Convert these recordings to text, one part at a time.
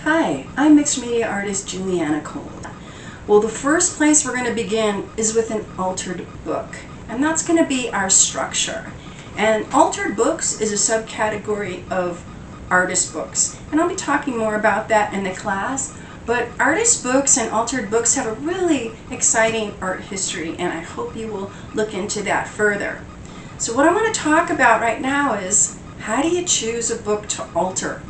Hi, I'm mixed media artist Juliana. Well, the first place we're going to begin is with an altered book, and that's going to be our structure. And altered books is a subcategory of artist books, and I'll be talking more about that in the class. But artist books and altered books have a really exciting art history, and I hope you will look into that further. So what I want to talk about right now is, how do you choose a book to alter?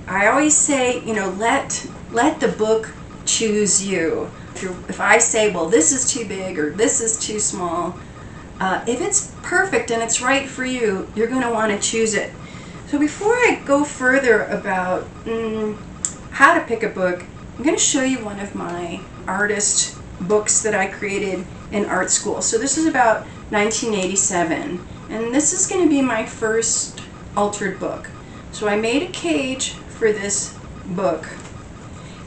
I always say, let the book choose you. If I say, well, this is too big or this is too small, if it's perfect and it's right for you, you're going to want to choose it. So before I go further about how to pick a book, I'm going to show you one of my artist books that I created in art school. So this is about 1987, and this is going to be my first altered book. So I made a cage for this book.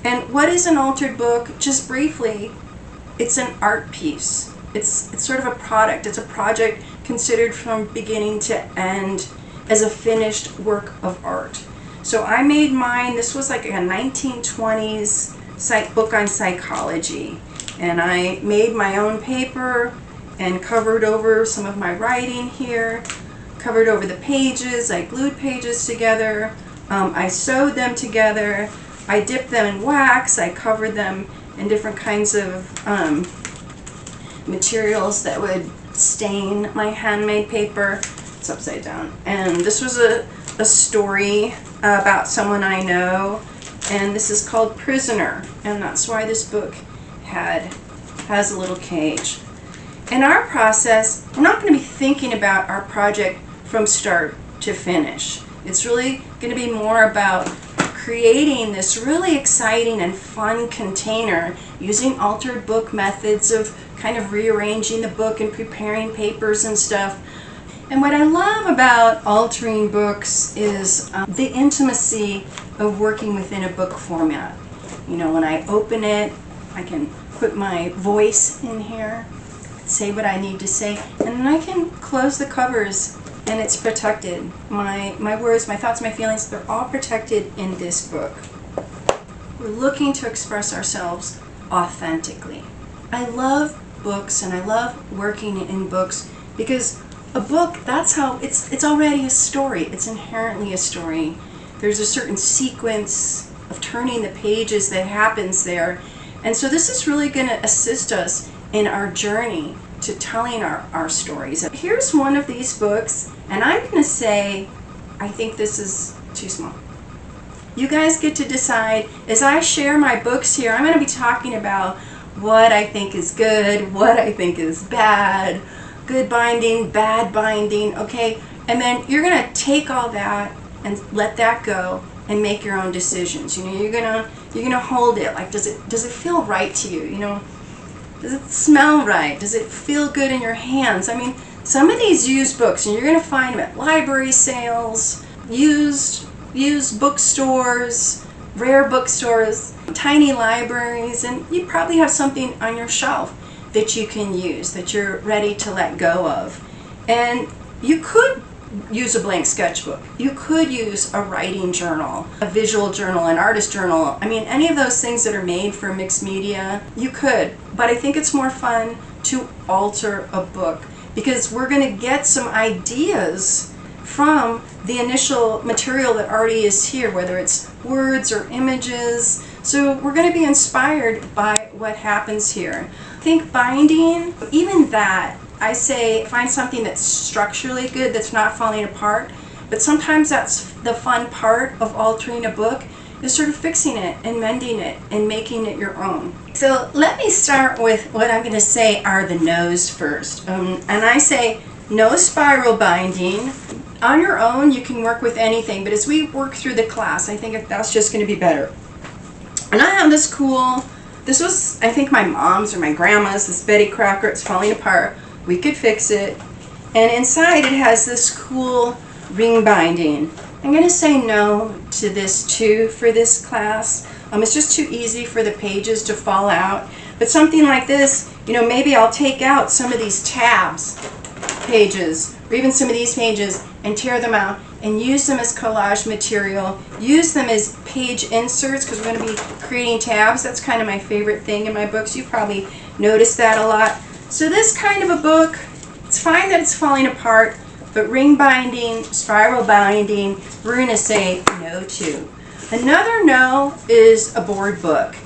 And what is an altered book? Just briefly, it's an art piece. It's sort of a product. It's a project considered from beginning to end as a finished work of art. So I made mine. This was like a 1920s book on psychology. And I made my own paper and covered over some of my writing here, covered over the pages. I glued pages together. I sewed them together. I dipped them in wax. I covered them in different kinds of materials that would stain my handmade paper. It's upside down. And this was a story about someone I know, and this is called Prisoner, and that's why this book has a little cage. In our process, we're not going to be thinking about our project from start to finish. It's really going to be more about creating this really exciting and fun container using altered book methods of kind of rearranging the book and preparing papers and stuff. And what I love about altering books is the intimacy of working within a book format. When I open it, I can put my voice in here, say what I need to say, and then I can close the covers and it's protected. My words, my thoughts, my feelings, they're all protected in this book. We're looking to express ourselves authentically. I love books and I love working in books because a book, that's how it's already a story. It's inherently a story. There's a certain sequence of turning the pages that happens there. And so this is really going to assist us in our journey to telling our stories. Here's one of these books, and I'm going to say, I think this is too small. You guys get to decide. As I share my books here, I'm going to be talking about what I think is good, what I think is bad, good binding, bad binding, okay? And then you're going to take all that and let that go and make your own decisions. You're gonna hold it. Like, does it feel right to you? Does it smell right? Does it feel good in your hands? I mean, some of these used books, and you're going to find them at library sales, used bookstores, rare bookstores, tiny libraries, and you probably have something on your shelf that you can use, that you're ready to let go of. And you could use a blank sketchbook. You could use a writing journal, a visual journal, an artist journal. I mean, any of those things that are made for mixed media, you could. But I think it's more fun to alter a book because we're going to get some ideas from the initial material that already is here, whether it's words or images. So we're going to be inspired by what happens here. I think binding, even that, I say find something that's structurally good, that's not falling apart. But sometimes that's the fun part of altering a book, is sort of fixing it and mending it and making it your own. So let me start with what I'm going to say are the no's first. And I say no spiral binding. On your own, you can work with anything, but as we work through the class, I think that's just going to be better. And I have this was, I think, my mom's or my grandma's, this Betty Crocker. It's falling apart. We could fix it. And inside it has this cool ring binding. I'm going to say no to this too for this class. It's just too easy for the pages to fall out. But something like this, maybe I'll take out some of these tabs pages, or even some of these pages, and tear them out and use them as collage material. Use them as page inserts because we're going to be creating tabs. That's kind of my favorite thing in my books. You probably noticed that a lot. So this kind of a book, it's fine that it's falling apart, but ring binding, spiral binding, we're going to say no to. Another no is a board book.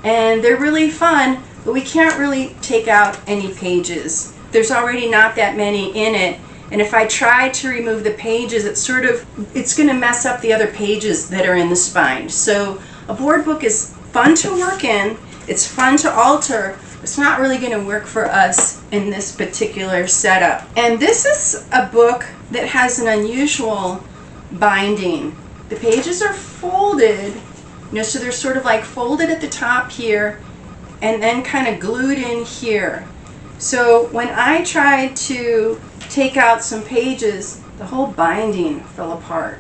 And they're really fun, but we can't really take out any pages. There's already not that many in it. And if I try to remove the pages, it's going to mess up the other pages that are in the spine. So a board book is fun to work in. It's fun to alter. It's not really going to work for us in this particular setup. And this is a book that has an unusual binding. The pages are folded, so they're sort of like folded at the top here and then kind of glued in here. So when I tried to take out some pages, the whole binding fell apart.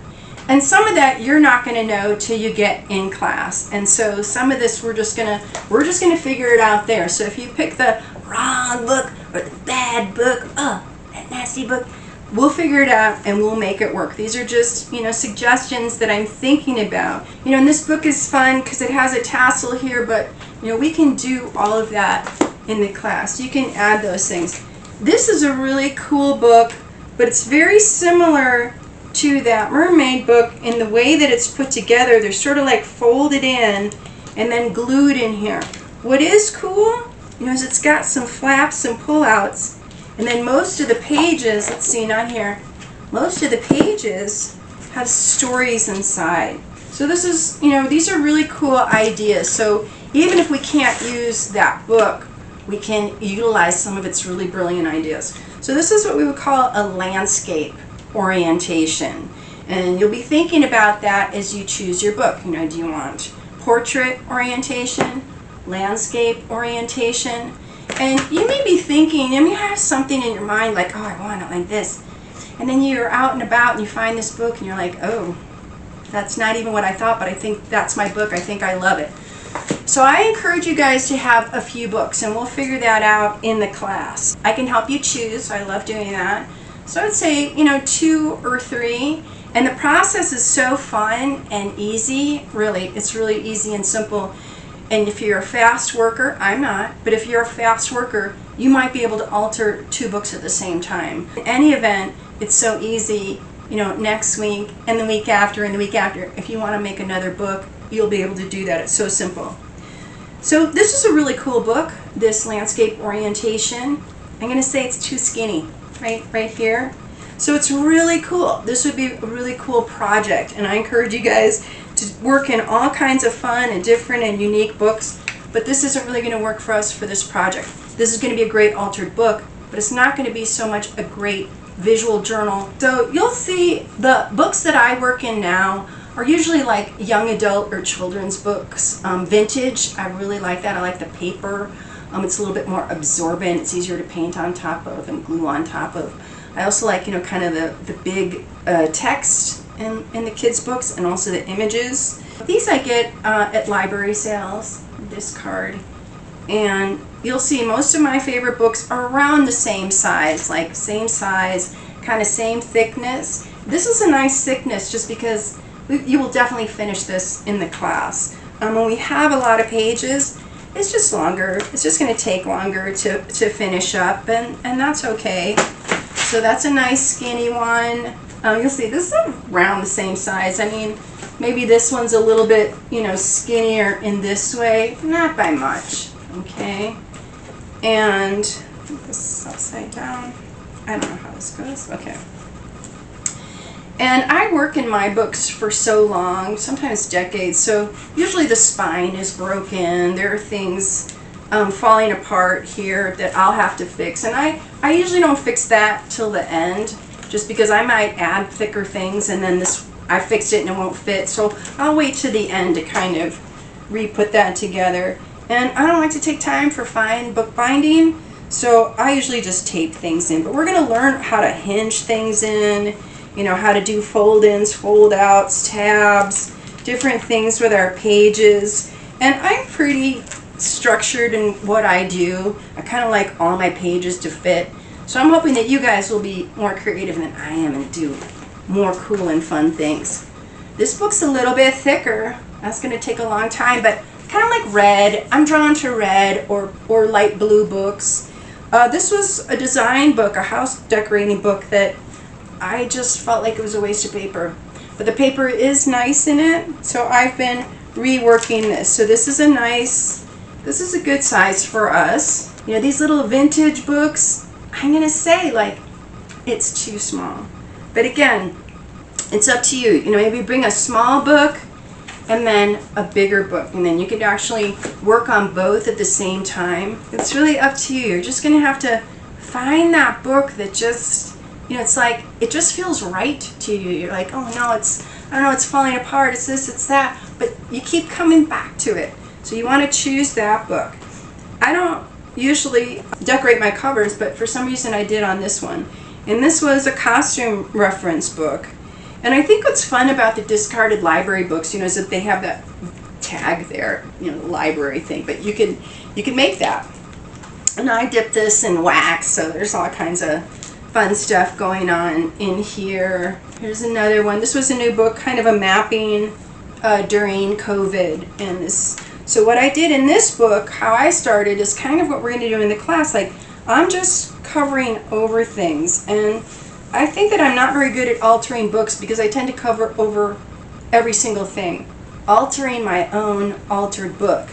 And some of that you're not going to know till you get in class. And so some of this we're just gonna figure it out there. So if you pick the wrong book or the bad book, that nasty book, we'll figure it out and we'll make it work. These are just, suggestions that I'm thinking about. And this book is fun because it has a tassel here, but we can do all of that in the class. You can add those things. This is a really cool book, but it's very similar to that mermaid book in the way that it's put together. They're sort of like folded in and then glued in here. What is cool, is it's got some flaps and pullouts, and then most of the pages, let's see, not here, most of the pages have stories inside. So this is, these are really cool ideas. So even if we can't use that book, we can utilize some of its really brilliant ideas. So this is what we would call a landscape orientation. And you'll be thinking about that as you choose your book. Do you want portrait orientation, landscape orientation? And you may be thinking, you have something in your mind like, oh, I want it like this. And then you're out and about and you find this book and you're like, oh, that's not even what I thought, but I think that's my book. I think I love it. So I encourage you guys to have a few books, and we'll figure that out in the class. I can help you choose. I love doing that. So I'd say, 2 or 3. And the process is so fun and easy. Really, it's really easy and simple. And if you're a fast worker, I'm not, but if you're a fast worker, you might be able to alter 2 books at the same time. In any event, it's so easy, next week and the week after and the week after. If you want to make another book, you'll be able to do that. It's so simple. So this is a really cool book, this landscape orientation. I'm going to say it's too skinny, right here. So it's really cool. This would be a really cool project, and I encourage you guys to work in all kinds of fun and different and unique books, but this isn't really going to work for us for this project. This is going to be a great altered book, but it's not going to be so much a great visual journal. So you'll see the books that I work in now are usually like young adult or children's books. Vintage, I really like that. I like the paper. It's a little bit more absorbent. It's easier to paint on top of and glue on top of. I also like, kind of the big text in the kids' books, and also the images. These I get at library sales, this card. And you'll see most of my favorite books are around the same size, kind of same thickness. This is a nice thickness just because you will definitely finish this in the class. When we have a lot of pages, it's just longer. It's just going to take longer to finish up, and that's okay. So that's a nice skinny one. You'll see this is around the same size. I mean, maybe this one's a little bit, skinnier in this way, not by much, okay? And put this upside down. I don't know how this goes. Okay. And I work in my books for so long, sometimes decades, so usually the spine is broken. There are things falling apart here that I'll have to fix. And I usually don't fix that till the end, just because I might add thicker things and then I fixed it and it won't fit. So I'll wait to the end to kind of re-put that together. And I don't like to take time for fine book binding, so I usually just tape things in. But we're going to learn how to hinge things in, how to do fold-ins, fold-outs, tabs, different things with our pages. And I'm pretty structured in what I do. I kind of like all my pages to fit. So I'm hoping that you guys will be more creative than I am and do more cool and fun things. This book's a little bit thicker. That's going to take a long time, but kind of like red. I'm drawn to red or light blue books. This was a design book, a house decorating book that I just felt like it was a waste of paper. But the paper is nice in it, so I've been reworking this. So this is a good size for us. You know, these little vintage books, I'm going to say, like, it's too small. But again, it's up to you. You know, maybe bring a small book and then a bigger book, and then you can actually work on both at the same time. It's really up to you. You're just going to have to find that book that just, you know, it's like, it just feels right to you. You're like, oh no, I don't know, it's falling apart, it's this, it's that, but you keep coming back to it. So you want to choose that book. I don't usually decorate my covers, but for some reason I did on this one. And this was a costume reference book. And I think what's fun about the discarded library books, you know, is that they have that tag there, you know, the library thing, but you can make that. And I dipped this in wax, so there's all kinds of fun stuff going on in here. Here's another one. This was a new book, kind of a mapping during COVID. And this, so what I did in this book, how I started, is kind of what we're going to do in the class. Like, I'm just covering over things, and I think that I'm not very good at altering books because I tend to cover over every single thing, altering my own altered book.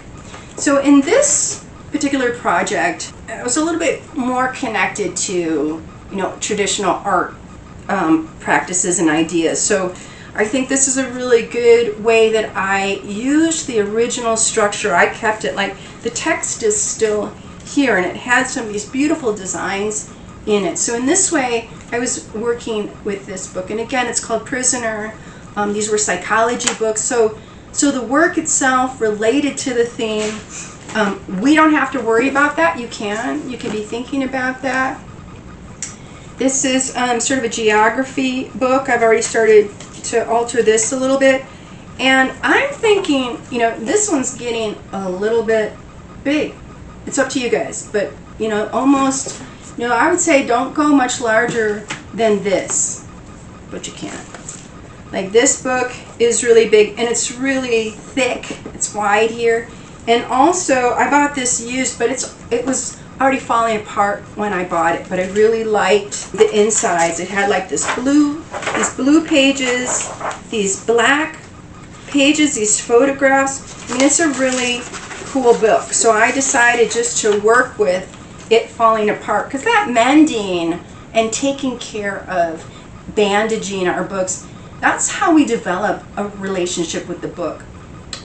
So in this particular project, I was a little bit more connected to, you know, traditional art practices and ideas. So I think this is a really good way that I used the original structure. I kept it, like, the text is still here, and it had some of these beautiful designs in it. So in this way, I was working with this book, and again, it's called Prisoner. These were psychology books, so the work itself related to the theme. We don't have to worry about that. You can be thinking about that. This is sort of a geography book. I've already started to alter this a little bit, and I'm thinking, you know, this one's getting a little bit big. It's up to you guys, but, you know, almost, you know, I would say don't go much larger than this, but you can't. Like, this book is really big, and it's really thick. It's wide here. And also, I bought this used, but it was already falling apart when I bought it, but I really liked the insides. It had like these blue pages, these black pages, these photographs. I mean, it's a really cool book. So I decided just to work with it falling apart, because that mending and taking care of bandaging our books, that's how we develop a relationship with the book.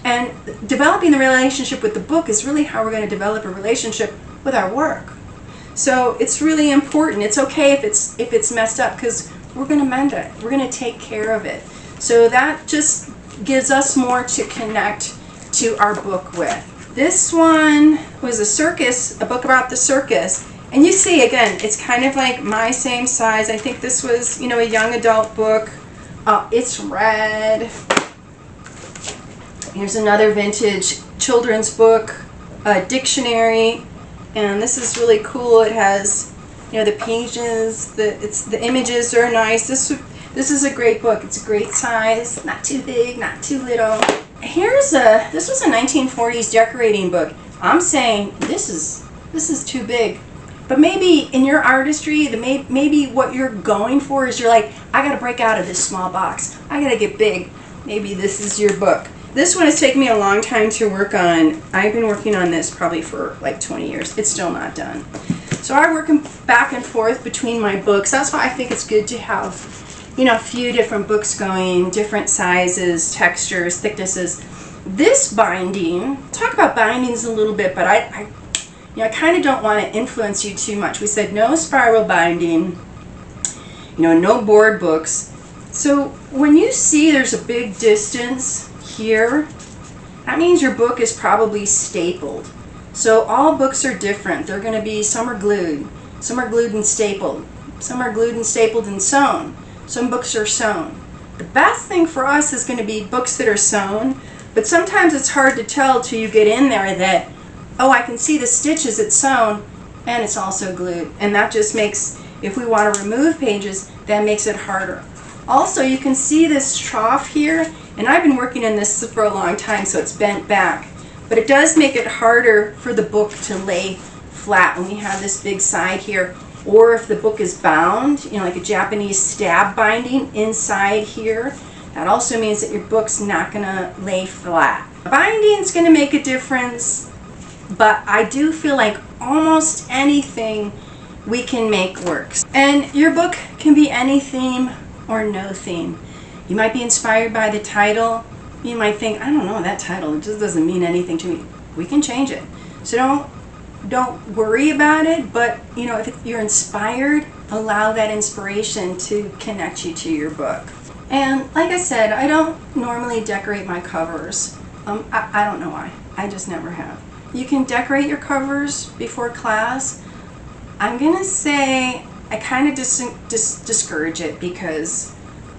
And developing the relationship with the book is really how we're going to develop a relationship with our work. So it's really important. It's okay if it's messed up, because we're going to mend it. We're going to take care of it. So that just gives us more to connect to our book with. This one was a book about the circus. And you see, again, it's kind of like my same size. I think this was, you know, a young adult book. It's red. Here's another vintage children's book, a dictionary. And this is really cool. It has, you know, the pages, the images are nice. This is a great book. It's a great size, not too big, not too little. This was a 1940s decorating book. I'm saying this is too big. But maybe in your artistry, maybe what you're going for is, you're like, I got to break out of this small box. I got to get big. Maybe this is your book. This one has taken me a long time to work on. I've been working on this probably for like 20 years. It's still not done. So I work back and forth between my books. That's why I think it's good to have, you know, a few different books going, different sizes, textures, thicknesses. This binding, talk about bindings a little bit, but I kind of don't want to influence you too much. We said no spiral binding, you know, no board books. So when you see there's a big distance here, that means your book is probably stapled. So all books are different. They're going to be, some are glued and stapled. Some are glued and stapled and sewn. Some books are sewn. The best thing for us is going to be books that are sewn, but sometimes it's hard to tell till you get in there that, oh, I can see the stitches, it's sewn, and it's also glued. And that just makes, if we want to remove pages, that makes it harder. Also, you can see this trough here, and I've been working in this for a long time, so it's bent back. But it does make it harder for the book to lay flat when we have this big side here. Or if the book is bound, you know, like a Japanese stab binding inside here, that also means that your book's not going to lay flat. Binding's going to make a difference, but I do feel like almost anything we can make works. And your book can be any theme or no theme. You might be inspired by the title. You might think, I don't know, that title, it just doesn't mean anything to me. We can change it. So don't worry about it, but you know, if you're inspired, allow that inspiration to connect you to your book. And like I said, I don't normally decorate my covers. I don't know why. I just never have. You can decorate your covers before class. I'm gonna say I kind of discourage it, because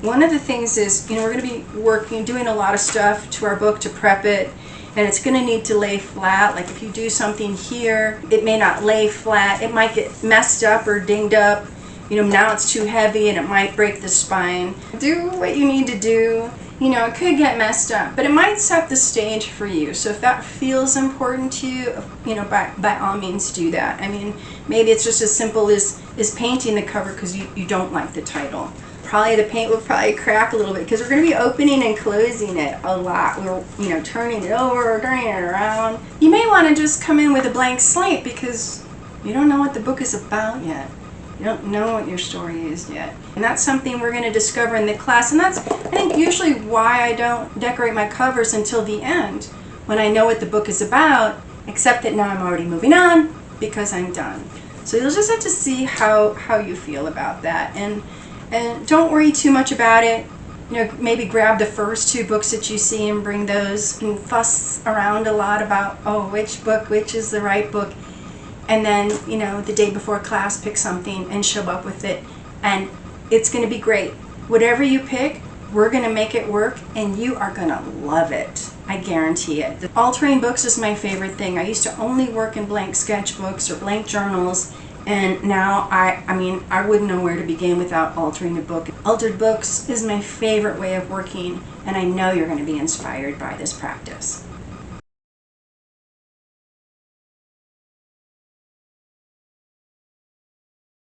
one of the things is, you know, we're gonna be doing a lot of stuff to our book to prep it, and it's going to need to lay flat. Like if you do something here, it may not lay flat. It might get messed up or dinged up. You know, now it's too heavy and it might break the spine. Do what you need to do. You know, it could get messed up, but it might set the stage for you. So if that feels important to you, you know, by all means do that. I mean, maybe it's just as simple as painting the cover because you don't like the title. Probably the paint will probably crack a little bit because we're going to be opening and closing it a lot. We're, you know, turning it over, turning it around. You may want to just come in with a blank slate because you don't know what the book is about yet. You don't know what your story is yet. And that's something we're going to discover in the class. And that's, I think, usually why I don't decorate my covers until the end, when I know what the book is about, except that now I'm already moving on because I'm done. So you'll just have to see how you feel about that. And don't worry too much about it. You know, maybe grab the first 2 books that you see and bring those, and fuss around a lot about, oh, which is the right book. And then, you know, the day before class, pick something and show up with it. And it's going to be great. Whatever you pick, we're going to make it work, and you are going to love it. I guarantee it. Altering books is my favorite thing. I used to only work in blank sketchbooks or blank journals. And now, I mean, I wouldn't know where to begin without altering a book. Altered books is my favorite way of working, and I know you're going to be inspired by this practice.